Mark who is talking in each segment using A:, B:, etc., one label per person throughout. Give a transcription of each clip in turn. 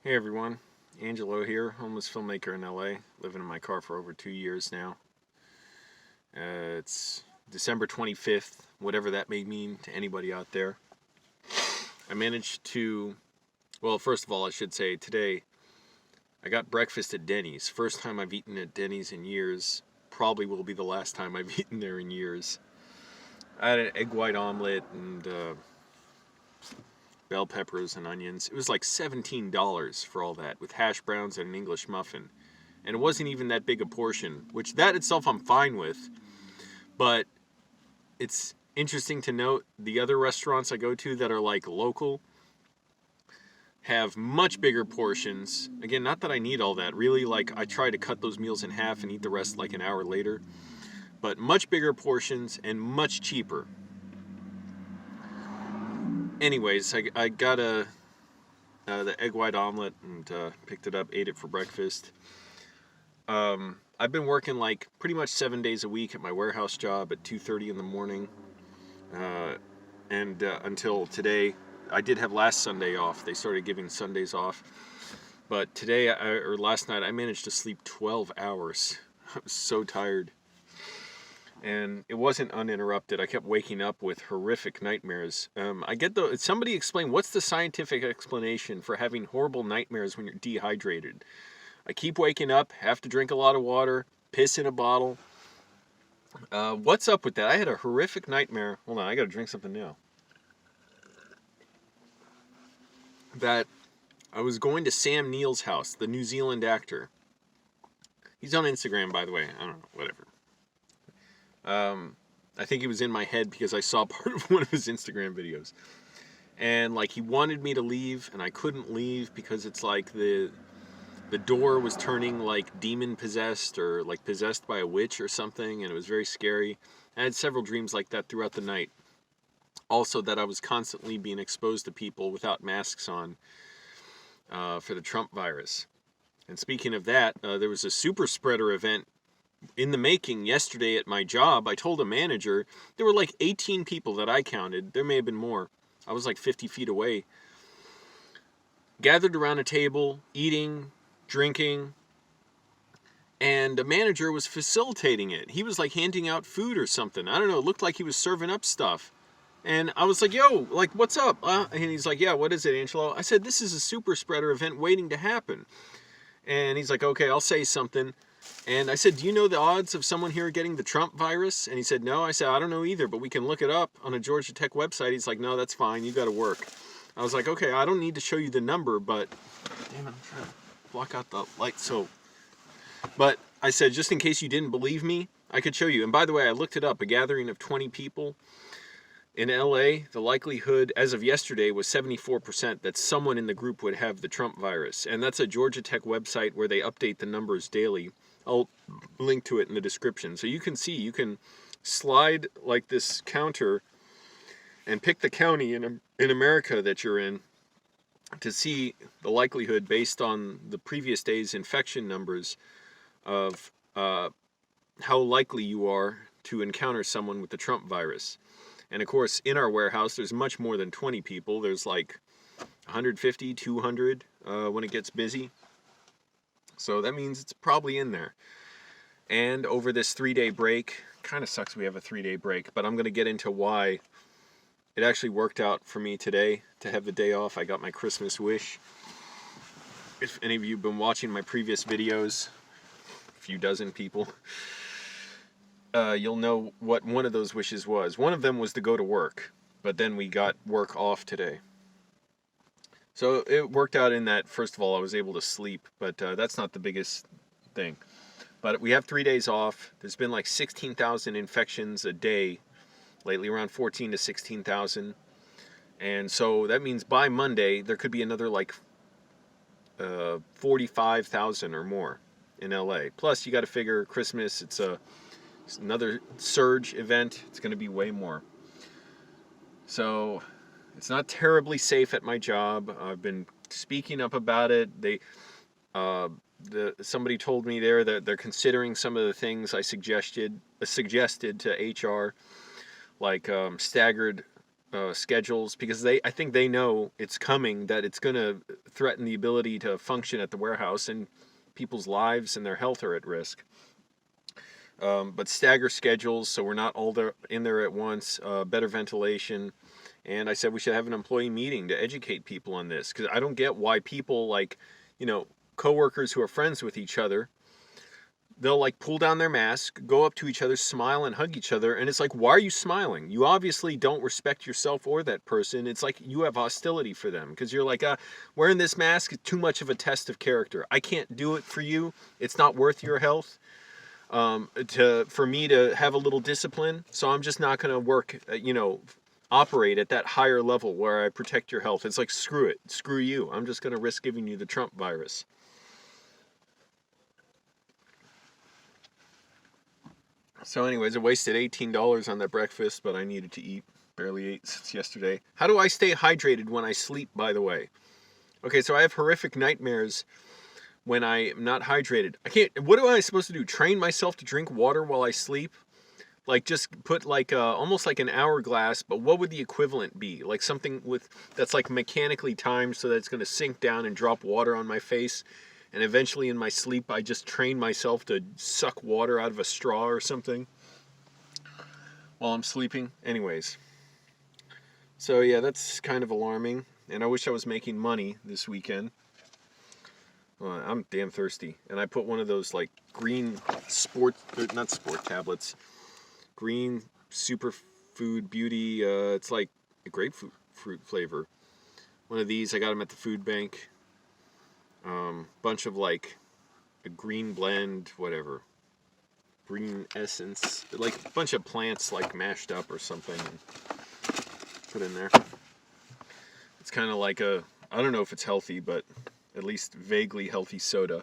A: Hey everyone, Angelo here, homeless filmmaker in LA, living in my car for over 2 years now. It's December 25th, whatever that may mean to anybody out there. I managed to, well, first of all, I should say today I got breakfast at Denny's. First time I've eaten at Denny's in years. Probably will be the last time I've eaten there in years. I had an egg white omelet and bell peppers and onions. It was like $17 for all that, with hash browns and an English muffin. And it wasn't even that big a portion, which that itself I'm fine with. But it's interesting to note the other restaurants I go to that are like local have much bigger portions. Again, not that I need all that. Really, like I try to cut those meals in half and eat the rest like an hour later. But much bigger portions and much cheaper. Anyways, I got the egg white omelet and picked it up, ate it for breakfast. I've been working like pretty much 7 days a week at my warehouse job at 2:30 in the morning, and until today. I did have last Sunday off. They started giving Sundays off, but today or last night I managed to sleep 12 hours. I was so tired, and it wasn't uninterrupted. I kept waking up with horrific nightmares. Somebody explain what's the scientific explanation for having horrible nightmares when you're dehydrated. I keep waking up, have to drink a lot of water, piss in a bottle. What's up with that? I had a horrific nightmare. Hold on, I gotta drink something now. That I was going to Sam Neill's house, the New Zealand actor. He's on Instagram, by the way. I don't know, whatever. I think he was in my head because I saw part of one of his Instagram videos. And like he wanted me to leave, and I couldn't leave because it's like the door was turning like demon possessed or like possessed by a witch or something, and it was very scary. I had several dreams like that throughout the night. Also that I was constantly being exposed to people without masks on for the Trump virus. And speaking of that, there was a super spreader event in the making yesterday at my job. I told a manager there were like 18 people that I counted. There may have been more. I was like 50 feet away. Gathered around a table, eating, drinking, and the manager was facilitating it. He was like handing out food or something. I don't know, it looked like he was serving up stuff. And I was like, yo, like, what's up? And he's like, yeah, what is it, Angelo? I said, this is a super spreader event waiting to happen. And he's like, okay, I'll say something. And I said, do you know the odds of someone here getting the Trump virus? And he said, no. I said, I don't know either, but we can look it up on a Georgia Tech website. He's like, no, that's fine. You got to work. I was like, okay, I don't need to show you the number, but damn it, I'm trying to block out the light. But I said, just in case you didn't believe me, I could show you. And by the way, I looked it up. A gathering of 20 people in LA, the likelihood as of yesterday was 74% that someone in the group would have the Trump virus. And that's a Georgia Tech website where they update the numbers daily. I'll link to it in the description. So you can see, you can slide like this counter and pick the county in America that you're in to see the likelihood based on the previous day's infection numbers of how likely you are to encounter someone with the Trump virus. And of course, in our warehouse, there's much more than 20 people. There's like 150, 200 when it gets busy. So that means it's probably in there. And over this 3-day break, kind of sucks we have a 3-day break, but I'm going to get into why it actually worked out for me today to have the day off. I got my Christmas wish. If any of you have been watching my previous videos, a few dozen people, you'll know what one of those wishes was. One of them was to go to work, but then we got work off today. So it worked out in that, first of all, I was able to sleep, but that's not the biggest thing. But we have 3 days off. There's been like 16,000 infections a day lately, around 14 to 16,000. And so that means by Monday, there could be another like 45,000 or more in LA. Plus, you got to figure Christmas, it's another surge event. It's going to be way more. So it's not terribly safe at my job. I've been speaking up about it. Somebody told me there that they're considering some of the things I suggested to HR, like staggered schedules, because I think they know it's coming, that it's going to threaten the ability to function at the warehouse, and people's lives and their health are at risk. But stagger schedules, so we're not all there in there at once. Better ventilation. And I said we should have an employee meeting to educate people on this, because I don't get why people, like, coworkers who are friends with each other, they'll like pull down their mask, go up to each other, smile and hug each other, and it's like, why are you smiling? You obviously don't respect yourself or that person. It's like you have hostility for them, because you're like, wearing this mask is too much of a test of character. I can't do it for you. It's not worth your health. For me to have a little discipline, so I'm just not going to work, operate at that higher level where I protect your health. It's like, screw it, screw you. I'm just going to risk giving you the Trump virus. So anyways, I wasted $18 on that breakfast, but I needed to eat. Barely ate since yesterday. How do I stay hydrated when I sleep, by the way? Okay, so I have horrific nightmares when I'm not hydrated. What am I supposed to do? Train myself to drink water while I sleep? Like, just put like almost like an hourglass, but what would the equivalent be? Like something that's like mechanically timed so that it's going to sink down and drop water on my face, and eventually in my sleep I just train myself to suck water out of a straw or something while I'm sleeping. Anyways, so yeah, that's kind of alarming, and I wish I was making money this weekend. Well, I'm damn thirsty, and I put one of those like green not sport tablets, green superfood beauty. It's like a grapefruit flavor. One of these, I got them at the food bank. Bunch of like a green blend, whatever, green essence, like a bunch of plants like mashed up or something, and put in there. It's kind of like I don't know if it's healthy, but at least vaguely healthy soda.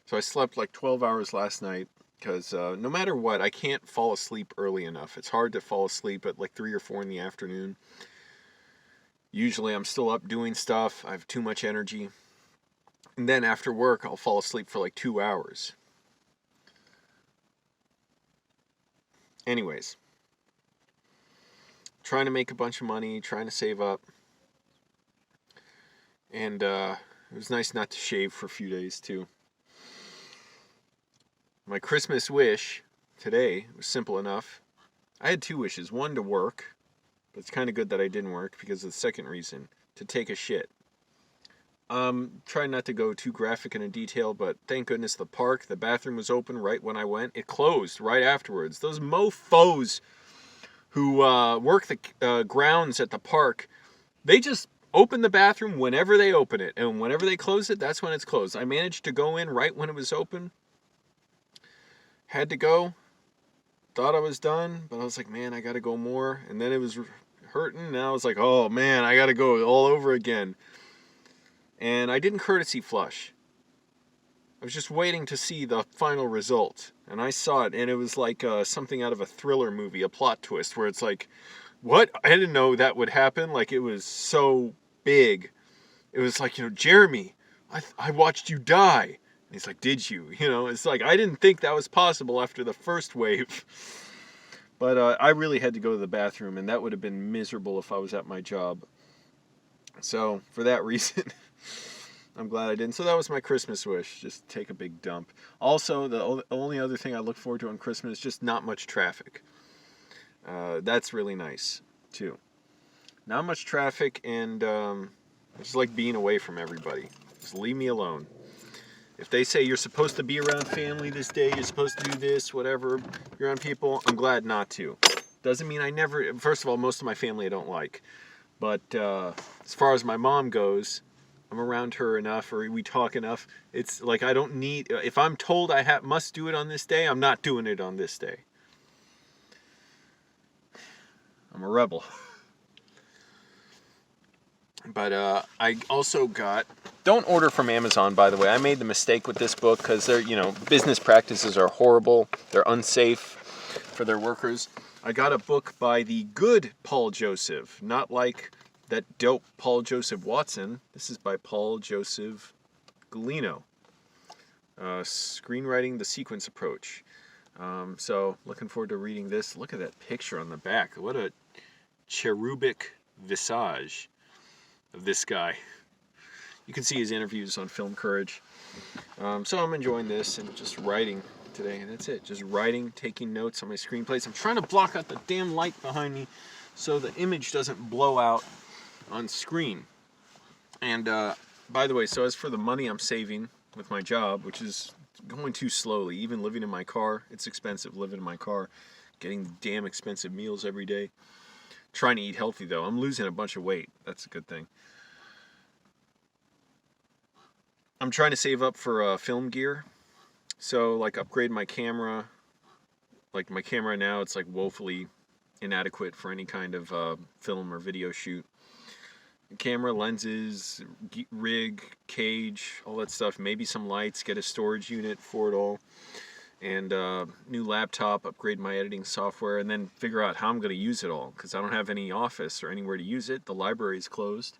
A: So I slept like 12 hours last night, because no matter what, I can't fall asleep early enough. It's hard to fall asleep at like 3 or 4 in the afternoon. Usually I'm still up doing stuff. I have too much energy. And then after work, I'll fall asleep for like 2 hours. Anyways, trying to make a bunch of money, trying to save up. And it was nice not to shave for a few days too. My Christmas wish today was simple enough. I had 2 wishes. One, to work. But it's kind of good that I didn't work, because of the second reason, to take a shit. Try not to go too graphic in a detail, but thank goodness the bathroom was open right when I went. It closed right afterwards. Those mofos who work the grounds at the park, they just open the bathroom whenever they open it, and whenever they close it, that's when it's closed. I managed to go in right when it was open. Had to go. Thought I was done, but I was like, man, I gotta go more. And then it was hurting, and I was like, oh man, I gotta go all over again. And I didn't courtesy flush. I was just waiting to see the final result. And I saw it, and it was like something out of a thriller movie, a plot twist, where it's like, what? I didn't know that would happen. Like, it was so big. It was like, Jeremy, I watched you die. And he's like, did you? It's like, I didn't think that was possible after the first wave. But I really had to go to the bathroom, and that would have been miserable if I was at my job. So, for that reason, I'm glad I didn't. So that was my Christmas wish, just take a big dump. Also, the only other thing I look forward to on Christmas is just not much traffic. That's really nice, too. Not much traffic, and I just like being away from everybody. Just leave me alone. If they say you're supposed to be around family this day, you're supposed to do this, whatever, you're around people, I'm glad not to. Doesn't mean I never... First of all, most of my family I don't like. But as far as my mom goes, I'm around her enough, or we talk enough. It's like I don't need... If I'm told I must do it on this day, I'm not doing it on this day. I'm a rebel. But I also got... Don't order from Amazon, by the way. I made the mistake with this book because their, business practices are horrible. They're unsafe for their workers. I got a book by the good Paul Joseph, not like that dope Paul Joseph Watson. This is by Paul Joseph Galino. Screenwriting the Sequence Approach. So looking forward to reading this. Look at that picture on the back. What a cherubic visage of this guy. You can see his interviews on Film Courage. So I'm enjoying this and just writing today, and that's it. Just writing, taking notes on my screenplays. I'm trying to block out the damn light behind me so the image doesn't blow out on screen. And by the way, so as for the money I'm saving with my job, which is going too slowly, even living in my car, it's expensive living in my car, getting damn expensive meals every day. Trying to eat healthy though. I'm losing a bunch of weight. That's a good thing. I'm trying to save up for film gear. So like upgrade my camera. Like my camera now, it's like woefully inadequate for any kind of film or video shoot. Camera, lenses, rig, cage, all that stuff. Maybe some lights, get a storage unit for it all. And new laptop, upgrade my editing software, and then figure out how I'm going to use it all. Because I don't have any office or anywhere to use it. The library is closed.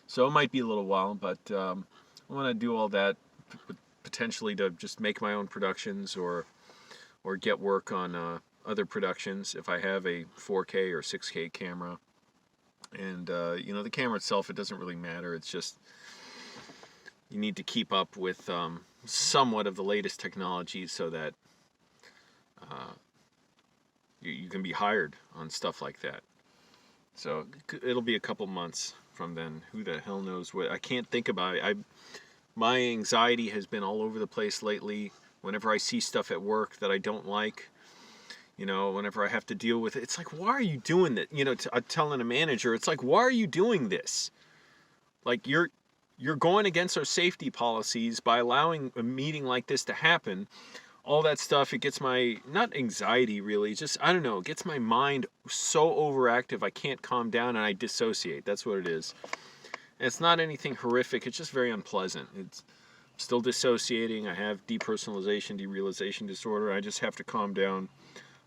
A: So it might be a little while, but I want to do all that potentially to just make my own productions or get work on other productions if I have a 4K or 6K camera. And the camera itself, it doesn't really matter. It's just you need to keep up with somewhat of the latest technology so that you can be hired on stuff like that. So it'll be a couple months from then. Who the hell knows what? I can't think about it. My anxiety has been all over the place lately. Whenever I see stuff at work that I don't like, whenever I have to deal with it, it's like, why are you doing that? I'm telling a manager, it's like, why are you doing this? Like, you're going against our safety policies by allowing a meeting like this to happen. All that stuff, it gets my, not anxiety really, just, I don't know, it gets my mind so overactive I can't calm down and I dissociate. That's what it is. And it's not anything horrific, it's just very unpleasant. It's still dissociating. I have depersonalization, derealization disorder. I just have to calm down.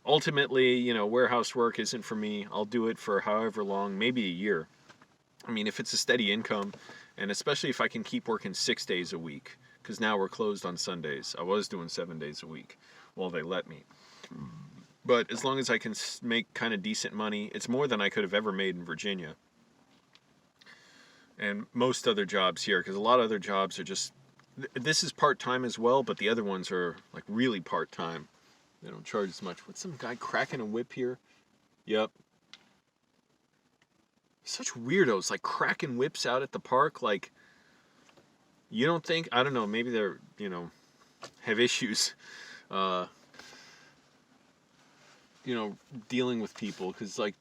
A: Ultimately, warehouse work isn't for me. I'll do it for however long, maybe a year. I mean, if it's a steady income, and especially if I can keep working 6 days a week, because now we're closed on Sundays. I was doing 7 days a week while they let me. But as long as I can make kind of decent money, it's more than I could have ever made in Virginia. And most other jobs here, because a lot of other jobs are just, this is part-time as well, but the other ones are like really part-time. They don't charge as much. What's some guy cracking a whip here? Yep. Such weirdos, like cracking whips out at the park. Like, you don't think, I don't know, maybe they're, have issues, dealing with people. Because, like,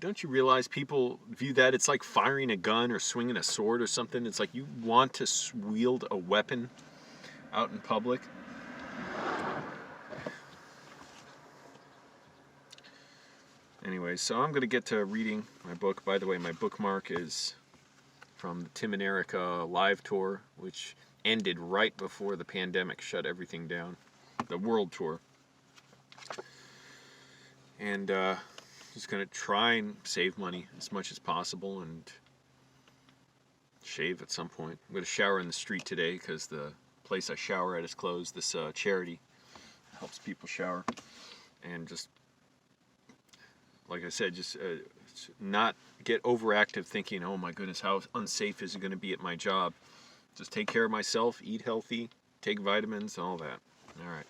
A: don't you realize people view that, it's like firing a gun or swinging a sword or something. It's like you want to wield a weapon out in public. Anyway, so I'm going to get to reading my book. By the way, my bookmark is from the Tim and Erica live tour, which ended right before the pandemic shut everything down. The world tour. And just going to try and save money as much as possible and shave at some point. I'm going to shower in the street today because the place I shower at is closed. This charity helps people shower. And just, like I said, just not get overactive thinking, oh my goodness, how unsafe is it going to be at my job? Just take care of myself, eat healthy, take vitamins, all that. All right.